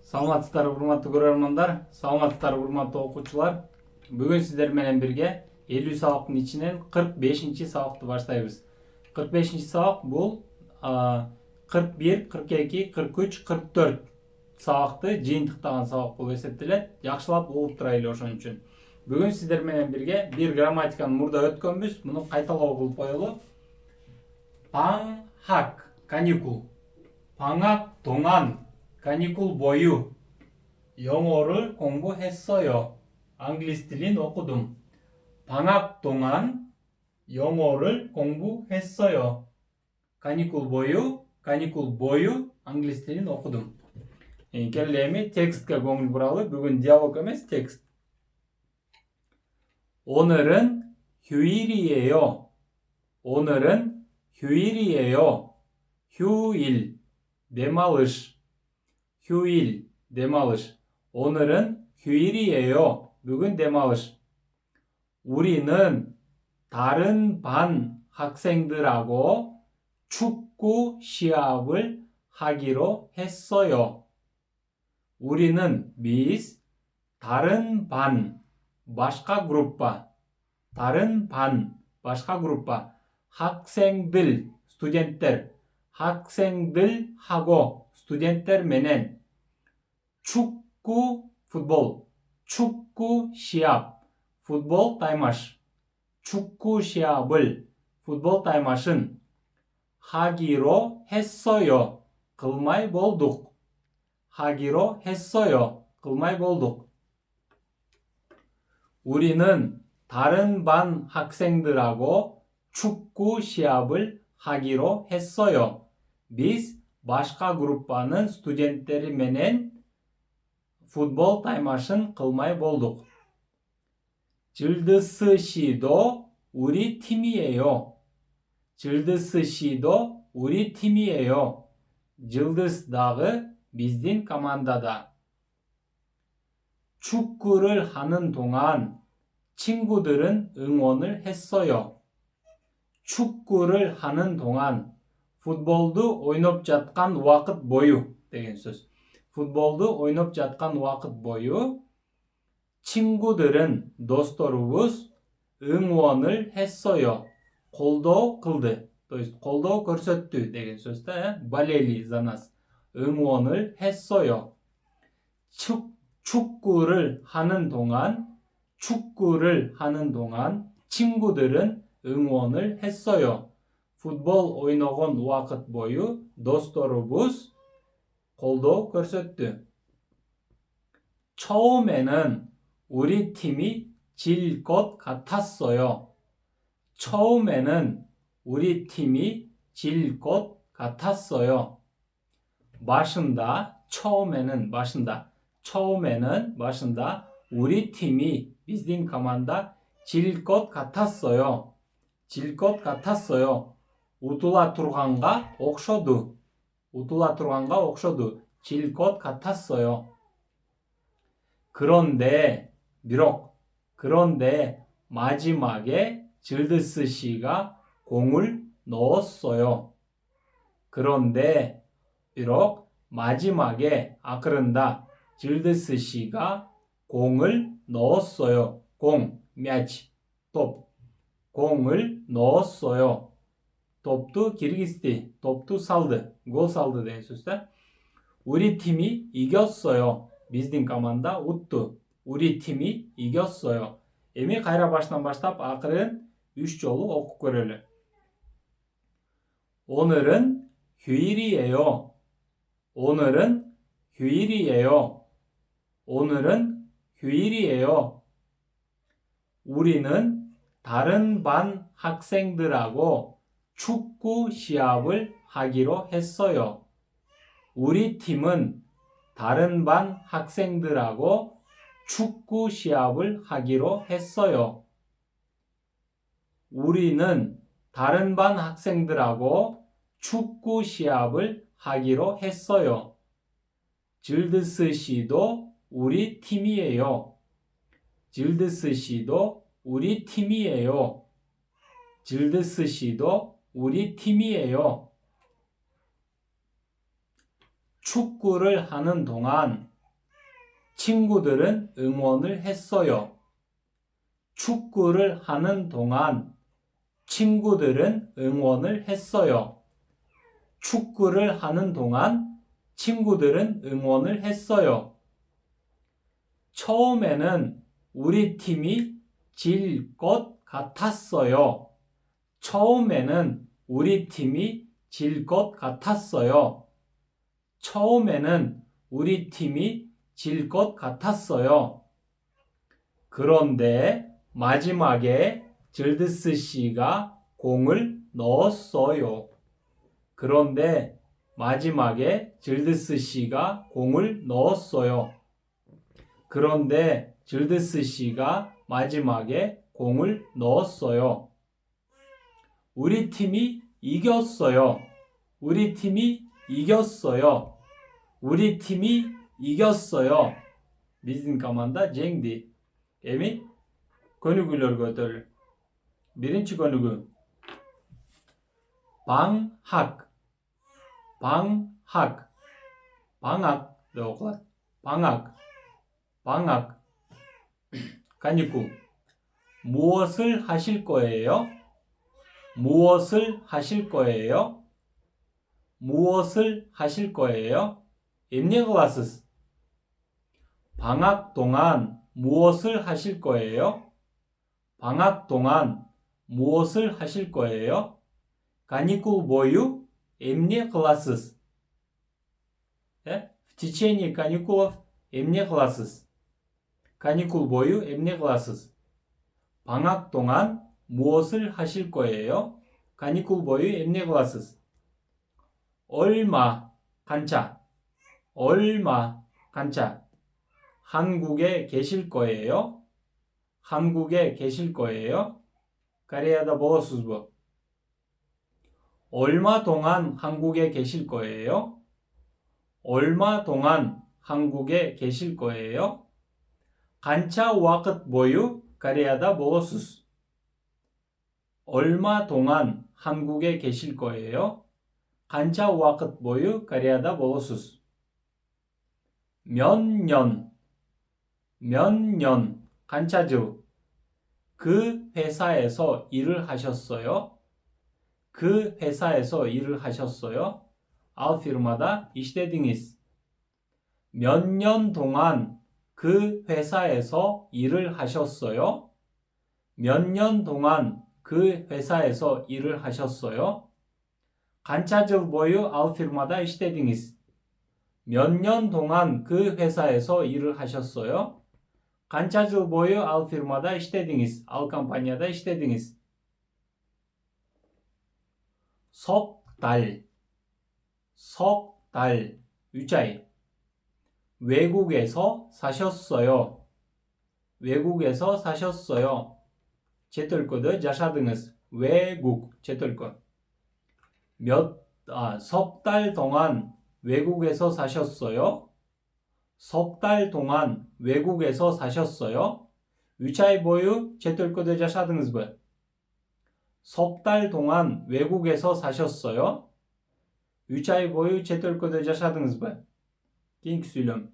Саламатсыздар урматтуу көрөрмандар, саламатсыздар урматтуу окуучулар. Бүгүн сиздер менен бирге 50 сабактын ичинен 45-чи сабакты баштайбыз. 45-чи сабак бул 41, 42, 43, 44 сабакты жыйынтыктаган сабак болуп эсептелет. Жакшылап угуп турайлы ошон үчүн. Бүгүн сиздер менен бирге бир грамматиканы мурда өткөнбүз. Муну кайталоо кылып коелу. 방학, каникул. 방학 동안 каникул 보유 영어를 공부했어요. 앙글리스 딜린 오쿠둠. 방학 동안 영어를 공부했어요. каникул 보유 앙글리스 딜린 오쿠둠. келди эми текстке көңүл буралы. бүгүн диалог эмес, текст. 오늘은 휴일이에요. 오늘은 휴일이에요. 휴일, демалыш. 휴일, демалыш. 오늘은 휴일이에요. бүгүн демалыш. 우리는 다른 반 학생들하고 축구 시합을 하기로 했어요. 우리는 biz 다른 반, başka gruppa. 다른 반, başka gruppa. 학생들, студенттер. 학생들하고 студенттер менен 축구, futbol. 축구 시합, futbol таймаш. 축구 시합을, futbol таймашын 하기로 했어요. кылмай болдук. 하기로 했어요. кылмай болдук. 우리는 다른 반 학생들하고 축구 시합을 하기로 했어요. Biz başka gruppanın студенттери менен futbol таймашын кылмай болдук. жылдысы 씨도 우리 팀이에요. жылдысы 씨도 우리 팀이에요. жылдыз дагы биздин командада. 축구를 하는 동안 친구들은 응원을 했어요. 축구를 하는 동안 futboldu ойноп жаткан убакыт бою деген сөз. Futboldu ойноп жаткан убакыт бою 친구들은 досторубуз 응원을 했어요. колдоо кылды. То есть колдоо көрсөттү деген сөз да. болели за нас. 응원을 했어요. 축구를 하는 동안 친구들은 응원을 했어요. futbol ойногон убакыт бою досторубуз колдоо көрсөттү. 처음에는 우리 팀이 질 것 같았어요. 처음에는 우리 팀이 질 것 같았어요. 처음에는 우리 팀이 비즈닌 команда 질 것 같았어요. 질 것 같았어요. утула турганга окшоду. 질 것 같았어요. 그런데 마지막에 жылдысы 씨가 공을 넣었어요. 그런데 비록 마지막에 акырында жылдысы 씨가 공을 넣었어요. 공, мяч, топ. 공을 넣었어요. топты киргизди, топты салды, гол салды деген сөз да. 우리 팀이 이겼어요. биздин команда утту. 우리 팀이 이겼어요. эми кайра башынан баштап акырын 3 жолу окуп көрөлү. 오늘은 휴일이에요. 우리는 다른 반 학생들하고 축구 시합을 하기로 했어요. 우리 팀은 다른 반 학생들하고 축구 시합을 하기로 했어요. 우리는 다른 반 학생들하고 축구 시합을 하기로 했어요. жылдысы 씨도 우리 팀이에요. 우리 팀이에요. 축구를 하는 동안 친구들은 응원을 했어요. 축구를 하는 동안 친구들은 응원을 했어요. 축구를 하는 동안 친구들은 응원을 했어요. 처음에는 우리 팀이 질 것 같았어요. 처음에는 우리 팀이 질 것 같았어요. 처음에는 우리 팀이 질 것 같았어요. 그런데 마지막에 질드스 씨가 공을 넣었어요. 그런데 마지막에 질드스 씨가 공을 넣었어요. 그런데 질드스 씨가 마지막에 공을 넣었어요. 우리 팀이 이겼어요. 우리 팀이 이겼어요. 우리 팀이 이겼어요. Bizim komanda jengdi. Emin? Konuglardır. Birinci konugu. 방학. 방학. 방학. okula. 방학. 방학. 간이쿠. 무엇을 하실 거예요? 무엇을 하실 거예요? 무엇을 하실 거예요? 임니글라스스. 방학 동안 무엇을 하실 거예요? 방학 동안 무엇을 하실 거예요? каникул бою эмне кыласыз? В течение каникулов эмне кыласыз? каникул бою эмне кыласыз? 방학 동안 무엇을 하실 거예요? каникул бою эмне кыласыз? 얼마 간차. 얼마 간차. 한국에 계실 거예요? 한국에 계실 거예요? Koreada 보고сыз bu. 얼마 동안 한국에 계실 거예요? 얼마 동안 한국에 계실 거예요? 간차 와끝 보유 Koreada 보고сыз. 얼마 동안 한국에 계실 거예요? 간차 와끝 보유 Koreada 보고сыз. 몇 년 간차주. 그 회사에서 일을 하셨어요? 그 회사에서 일을 하셨어요? Al firmada işlediniz. 몇 년 동안 그 회사에서 일을 하셨어요? 몇 년 동안 그 회사에서 일을 하셨어요? 간차 yıl boyu al firmada işlediniz. 몇 년 동안 그 회사에서 일을 하셨어요? 간차 yıl boyu al firmada işlediniz. Al kampanyada işlediniz. 석 달, 유자이. 외국에서 사셨어요. 외국에서 사셨어요. 제떨거드 자샤등스. 외국, 제떨거. 석 달 동안 외국에서 사셨어요? 석 달 동안 외국에서 사셨어요? 유차이 보유 제떨거드 자샤등스. 석 달 동안 외국에서 사셨어요? Üç ay boyu çet ülkede yaşadınız mı? King Sülüm.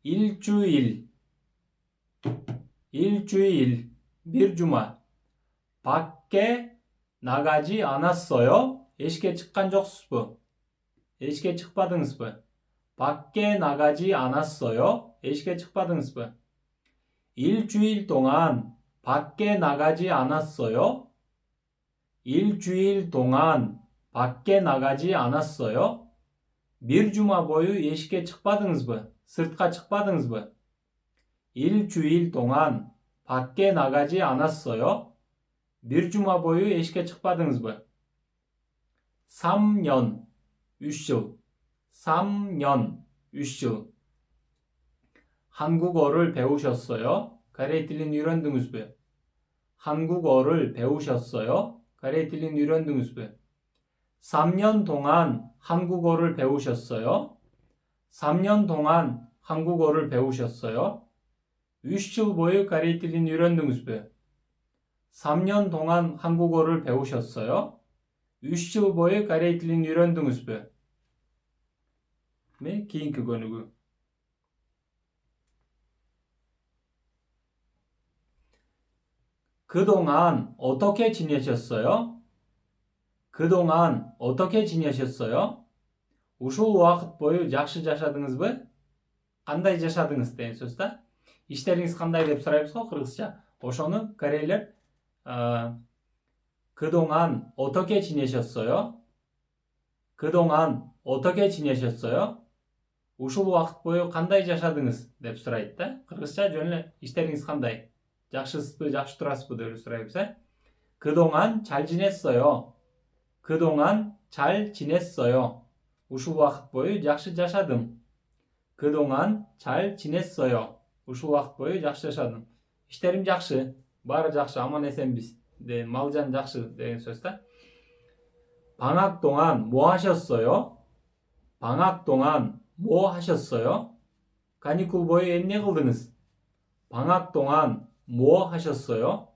일주일. bir cuma. 밖에 나가지 않았어요? 에şke çıkan joksuz bu. 에şke çıkmadınız mı? 밖에 나가지 않았어요? 에şke çıkmadınız mı? 일주일 동안 밖에 나가지 않았어요? 일주일 동안 밖에 나가지 않았어요? Bir cuma boyu eşike çıkmadınız mı? Sırtka çıkmadınız mı? 일주일 동안 밖에 나가지 않았어요? Bir cuma boyu eşike çıkmadınız mı? 3년, 3일. 3년, 3일. 한국어를 배우셨어요? 가레이틀린 유런등우스. 한국어를 배우셨어요? 가레이틀린 유런등우스. 3년 동안 한국어를 배우셨어요? 3년 동안 한국어를 배우셨어요? 3일 boyu 가레이틀린 유런등우스. 3년 동안 한국어를 배우셨어요? 3일 boyu 가레이틀린 유런등우스. 네, 긴그 거누구. 그동안 어떻게 지내셨어요? 그동안 어떻게 지내셨어요? Ушул уақыт бойы жақсы жашадыңыз бе? Қандай жашадыңыз деген сөз да. Іштеріңіз қандай деп сұраймыз ғой қырғызша. Ошоны корейлер 그동안 어떻게 지내셨어요? 그동안 어떻게 지내셨어요? ушул уақыт бойы қандай жашадыңыз деп сұрайды да. Қырғызша жөн іштеріңіз қандай? жақсысызбы, жақсы тұрасызбы деп сұраймыз. 그동안 잘 지냈어요. 그동안 잘 지냈어요. ушул уақыт бойы жақсы жашадым. 그동안 잘 지냈어요. ушул уақыт бойы жақсы жашадым. іштерім жақсы, бары жақсы, аман есенбіз. малжан жақсы деген сөз да. 방학 동안 뭐 하셨어요? 방학 동안 뭐 하셨어요? каникул бойы эмне кылдыңыз? 방학 동안 뭐 하셨어요?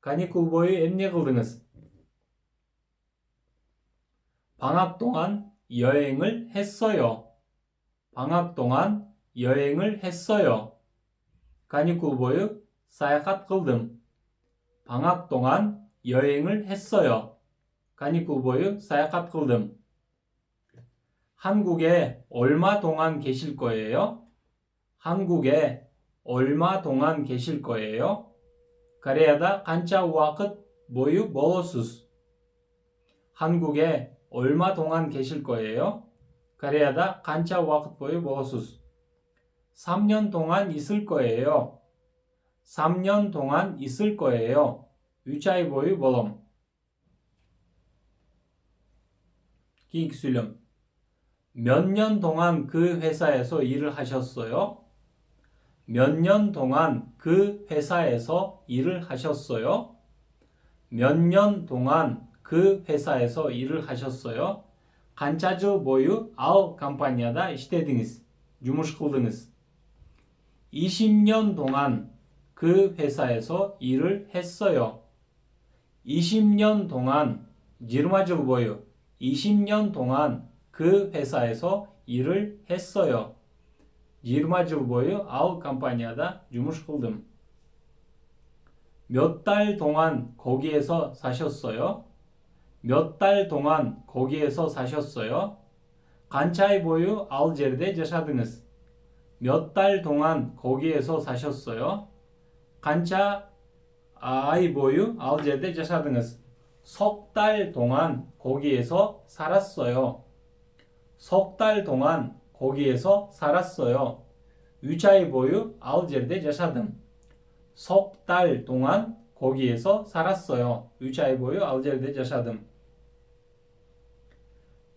каникул бойы эмне кылдыңыз? 방학 동안 여행을 했어요. 방학 동안 여행을 했어요. каникул бойы саяхат кылдым. 방학 동안 여행을 했어요. каникул бойы саяхат кылдым. 한국에 얼마 동안 계실 거예요? 한국에 얼마 동안 계실 거예요? Koreяда qancha vaqt bo'yi bo'lasiz? 한국에 얼마 동안 계실 거예요? Koreяда qancha vaqt bo'yi bo'lasiz? 3년 동안 있을 거예요. 3년 동안 있을 거예요. 3ай bo'yi bo'lam. keyingi сөйлем. 몇 년 동안 그 회사에서 일을 하셨어요? 몇 년 동안 그 회사에서 일을 하셨어요? 몇 년 동안 그 회사에서 일을 하셨어요? qancha jil bo'yi al kompaniyada ishladingiz, yumush qildingiz? 20년 동안 그 회사에서 일을 했어요. 20년 동안 20일 bo'yi 20년 동안 그 회사에서 일을 했어요. 20일 bo'yi al kompaniyada yumush qildim. 몇 달 동안 거기에서 사셨어요? 몇 달 동안 거기에서 사셨어요? qancha ay bo'yi al жерде жашадыңыз? 몇 달 동안 거기에서 사셨어요? qancha ay bo'yi al жерде жашадыңыз? 석 달 동안 거기에서 살았어요. 석 달 동안 거기에서 살았어요. 3ай bo'yi al жерде жашадым. 석 달 동안 거기에서 살았어요. 3ай bo'yi al жерде жашадым.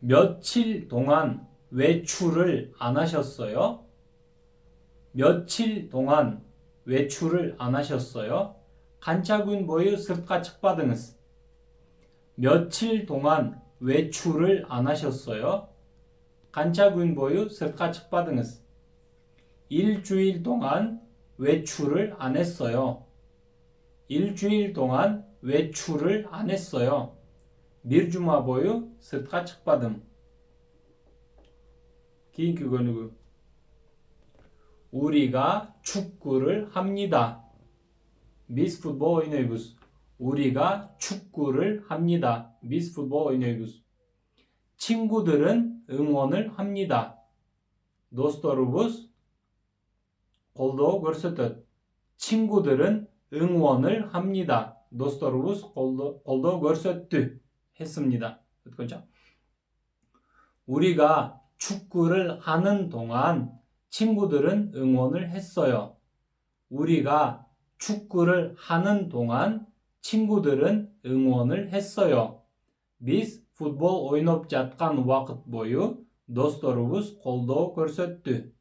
며칠 동안 외출을 안 하셨어요? 며칠 동안 외출을 안 하셨어요? qancha kun bo'yi sirtqa chiqmadingiz? 며칠 동안 외출을 안 하셨어요? qancha kun bo'yi sirtqa chiqmadingiz? 일주일 동안 외출을 안 했어요. 일주일 동안 외출을 안 했어요. bir juma bo'yi sirtqa chiqmadim. keyingi ko'nugi. 우리가 축구를 합니다. Biz futbol o'ynaymiz. 우리가 축구를 합니다. Biz futbol o'ynaymiz. 친구들은 응원을 합니다. dostlarımız қолдау көрсетеді. 친구들은 응원을 합니다. dostlarımız қолдау көрсетті. 했습니다. 그렇죠? 우리가 축구를 하는 동안 친구들은 응원을 했어요. 우리가 축구를 하는 동안 친구들은 응원을 했어요. Biz futbol o'ynab жатқан vaqt bo'yi dostlarımız қолдау көрсетті.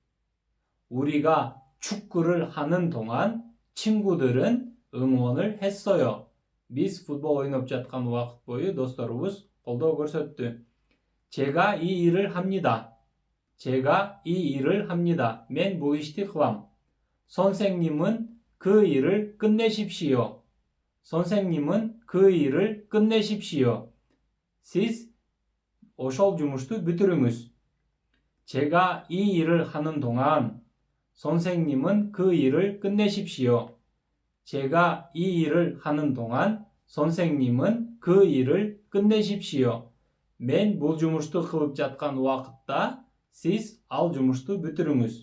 우리가 축구를 하는 동안 친구들은 응원을 했어요. Biz futbol o'ynab жатқан vaqt bo'yi dostlarımız қолдау көрсетті. 제가 이 일을 합니다. 제가 이 일을 합니다. мен бұл ishti qilam. 선생님은 그 일을 끝내십시오. 선생님은 그 일을 끝내십시오. Siz ошол жұмышты бүтүрүңүз. 제가 이 일을 하는 동안 선생님은 그 일을 끝내십시오. 제가 이 일을 하는 동안 선생님은 그 일을 끝내십시오. Men бұл жұмышты қылып жатқан уақытта сіз ал жұмышты бүтіріңіз.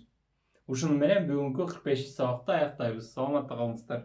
Ушуну менен бүгүнкү 45 сабакты аяктайбыз. Саламатта калыңыздар.